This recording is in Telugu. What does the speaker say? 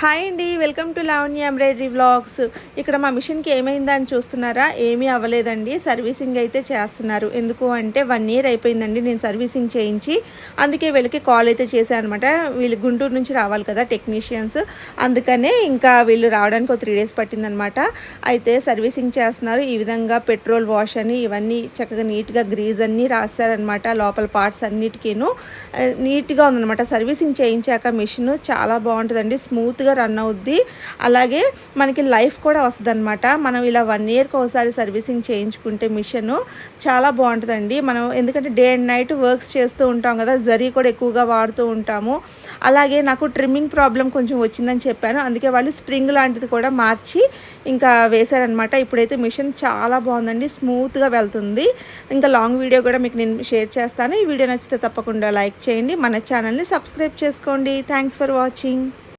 హాయ్ అండి, welcome to Lavanya embroidery vlogs. ఇక్కడ మా మిషన్కి ఏమైందని చూస్తున్నారా? ఏమీ అవ్వలేదండి, సర్వీసింగ్ అయితే చేస్తున్నారు. ఎందుకు అంటే 1 ఇయర్ అయిపోయిందండి నేను సర్వీసింగ్ చేయించి. అందుకే వీళ్ళకి కాల్ అయితే చేశాను అనమాట. వీళ్ళు గుంటూరు నుంచి రావాలి కదా టెక్నీషియన్స్, అందుకనే ఇంకా వీళ్ళు రావడానికి ఒక 3 డేస్ పట్టిందనమాట. అయితే సర్వీసింగ్ చేస్తున్నారు. ఈ విధంగా పెట్రోల్ వాష్ అని ఇవన్నీ చక్కగా నీట్గా గ్రీజ్ అన్నీ రాస్తారనమాట. లోపల పార్ట్స్ అన్నిటికీను నీట్గా ఉందనమాట. సర్వీసింగ్ చేయించాక మిషన్ చాలా బాగుంటుందండి, స్మూత్గా రన్ అవుద్ది. అలాగే మనకి లైఫ్ కూడా వస్తుంది అనమాట. మనం ఇలా 1 ఇయర్కి ఒకసారి సర్వీసింగ్ చేయించుకుంటే మిషన్ చాలా బాగుంటుందండి. మనం ఎందుకంటే డే అండ్ నైట్ వర్క్స్ చేస్తూ ఉంటాం కదా, జరీ కూడా ఎక్కువగా వాడుతూ ఉంటాము. అలాగే నాకు ట్రిమ్మింగ్ ప్రాబ్లం కొంచెం వచ్చిందని చెప్పాను, అందుకే వాళ్ళు స్ప్రింగ్ లాంటిది కూడా మార్చి ఇంకా వేశారనమాట. ఇప్పుడైతే మిషన్ చాలా బాగుందండి, స్మూత్గా వెళ్తుంది. ఇంకా లాంగ్ వీడియో కూడా మీకు నేను షేర్ చేస్తాను. ఈ వీడియో నచ్చితే తప్పకుండా లైక్ చేయండి, మన ఛానల్ని సబ్స్క్రైబ్ చేసుకోండి. Thanks for watching.